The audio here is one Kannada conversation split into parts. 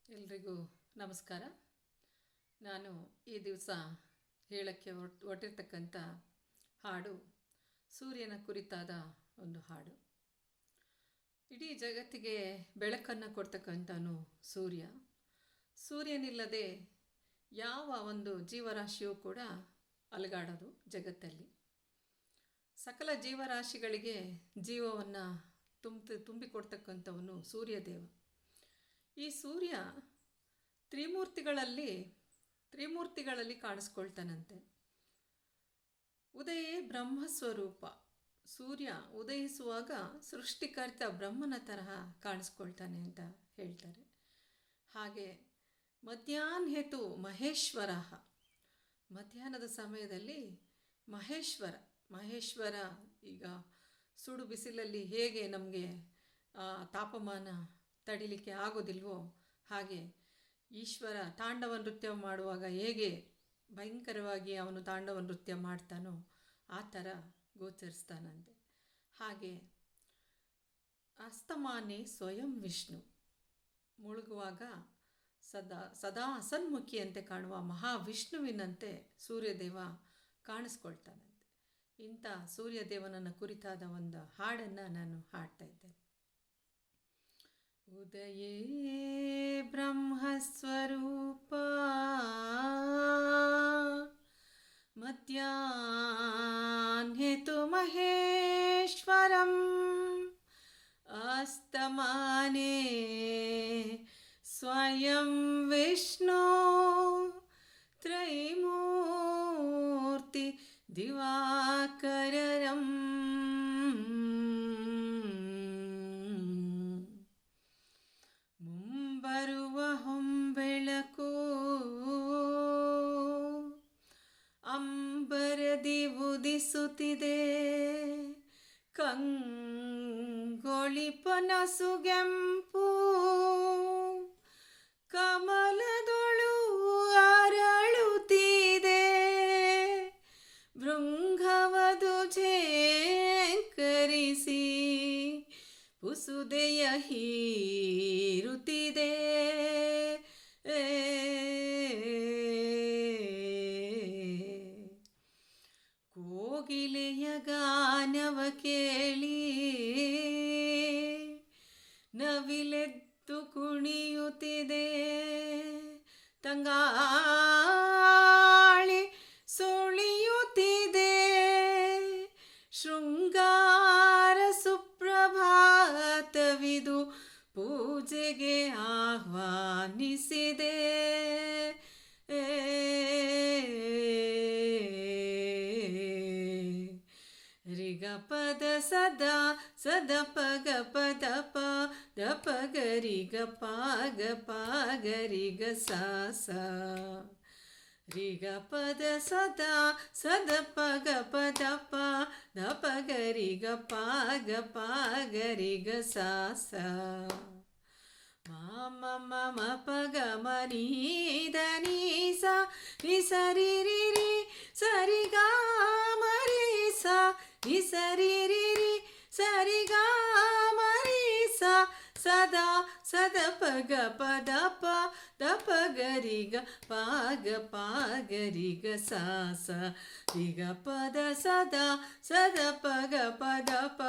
ಎಲ್ರಿಗೂ ನಮಸ್ಕಾರ. ನಾನು ಈ ದಿವಸ ಹೇಳಕ್ಕೆ ಹೊರಟಿರ್ತಕ್ಕಂಥ ಹಾಡು ಸೂರ್ಯನ ಕುರಿತಾದ ಒಂದು ಹಾಡು. ಇಡೀ ಜಗತ್ತಿಗೆ ಬೆಳಕನ್ನು ಕೊಡ್ತಕ್ಕಂಥನು ಸೂರ್ಯ. ಸೂರ್ಯನಿಲ್ಲದೆ ಯಾವ ಒಂದು ಜೀವರಾಶಿಯೂ ಕೂಡ ಅಲುಗಾಡೋದು ಜಗತ್ತಲ್ಲಿ. ಸಕಲ ಜೀವರಾಶಿಗಳಿಗೆ ಜೀವವನ್ನು ತುಂಬಿಕೊಡ್ತಕ್ಕಂಥವನು ಸೂರ್ಯದೇವ. ಈ ಸೂರ್ಯ ತ್ರಿಮೂರ್ತಿಗಳಲ್ಲಿ ಕಾಣಿಸ್ಕೊಳ್ತಾನಂತೆ. ಉದಯೇ ಬ್ರಹ್ಮಸ್ವರೂಪ. ಸೂರ್ಯ ಉದಯಿಸುವಾಗ ಸೃಷ್ಟಿಕರ್ತ ಬ್ರಹ್ಮನ ತರಹ ಕಾಣಿಸ್ಕೊಳ್ತಾನೆ ಅಂತ ಹೇಳ್ತಾರೆ. ಹಾಗೆ ಮಧ್ಯಾಹ್ನೇತು ಮಹೇಶ್ವರ. ಮಧ್ಯಾಹ್ನದ ಸಮಯದಲ್ಲಿ ಮಹೇಶ್ವರ ಈಗ ಸುಡು ಬಿಸಿಲಲ್ಲಿ ಹೇಗೆ ನಮಗೆ ತಾಪಮಾನ ತಡಿಲಿಕ್ಕೆ ಆಗೋದಿಲ್ವೋ ಹಾಗೆ ಈಶ್ವರ ತಾಂಡವ ನೃತ್ಯ ಮಾಡುವಾಗ ಹೇಗೆ ಭಯಂಕರವಾಗಿ ಅವನು ತಾಂಡವ ನೃತ್ಯ ಮಾಡ್ತಾನೋ ಆ ಥರ ಗೋಚರಿಸ್ತಾನಂತೆ. ಹಾಗೆ ಅಸ್ತಮಾನೆ ಸ್ವಯಂ ವಿಷ್ಣು. ಮುಳುಗುವಾಗ ಸದಾ ಹಸನ್ಮುಖಿಯಂತೆ ಕಾಣುವ ಮಹಾವಿಷ್ಣುವಿನಂತೆ ಸೂರ್ಯದೇವ ಕಾಣಿಸ್ಕೊಳ್ತಾನಂತೆ. ಇಂಥ ಸೂರ್ಯದೇವನನ್ನು ಕುರಿತಾದ ಒಂದು ಹಾಡನ್ನು ನಾನು ಹಾಡ್ತಾ ಇದ್ದೇನೆ. ಉದಯೇ ಬ್ರಹ್ಮಸ್ವರೂಪ ಮಧ್ಯಾಹ್ನೇತು ಮಹೇಶ್ವರಂ ಅಸ್ತಮಾನೆ ಸ್ವಯಂ ವಿಷ್ಣು ತ್ರೈಮೂರ್ತಿ ದಿವಾಕರಂ ಮುಂಬರುವ ಹೊಂಬೆಳಕು ಅಂಬರದಿ ಉದಿಸುತ್ತಿದೆ. ಕಂಗೊಳಿಪನಸುಗೆಂಪು ಕಮಲದೊಳು ಅರಳುತ್ತಿದೆ. ಭೃಂಗವದು ಝೇಂಕರಿಸಿ ಪುಸುದೆಯ ಹೀರುತ್ತಿದೆ. ಕೋಗಿಲೆಯ ಗಾನವ ಕೇಳಿ ನವಿಲೆದ್ದು ಕುಣಿಯುತ್ತಿದೆ. ತಂಗಾಳಿ ಸುಳಿಯುತ್ತಿದೆ. ಶೃಂಗಾರ ಸುಪ್ರಭಾತವಿದು ಪೂಜೆಗೆ ಆಹ್ವಾನಿಸಿದೆ. ರಿಗ ಪದ ಸದಾ ಸದ ಪಗ ಪದ ಪ ದ ಪಗ ರಿಗ ಪಾಗ ಪಾಗ ರಿಗ ಸಾಸ. ರಿಗ ಪದ ಸದಾ ಸದ ಪಗ ಪದ ಪ ದ ಪಗ ರಿಗ ಪಾಗ ಪಾಗ ರಿಗ ಸಾಸ. ಮಾಮ ಮಮ ಪಗ ಮನಿ ಧನಿ ಸ ನಿ ಸರಿ ರಿ ರಿ ಸರಿ ಗ ಮರಿ ಸ ನಿ ಸರಿ ರಿ ರಿ ಸರಿ ಗ ಮರಿ ಸ ಸದಾ ಸದ ಪಗ ಪದ ಪ ದ ಪಗ ರಿಗ ಪಾಗ ಪಾಗ ರಿಗ ಸಾಸ. ರಿಗ ಪದ ಸದಾ ಸದ ಪಗ ಪದ ಪ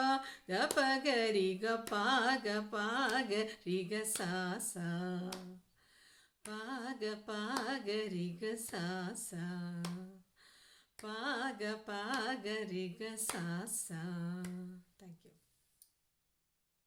ದ ಪಗ ರಿಗ ಪಾಗ ಪಾಗ ರಿಗ ಸಾಸ. ಪಾಗ ಪಾಗ ರಿಗ ಸಾಸ. ಪಾಗ ಪಾಗ ರಿಗ ಸಾಸ. Thank you.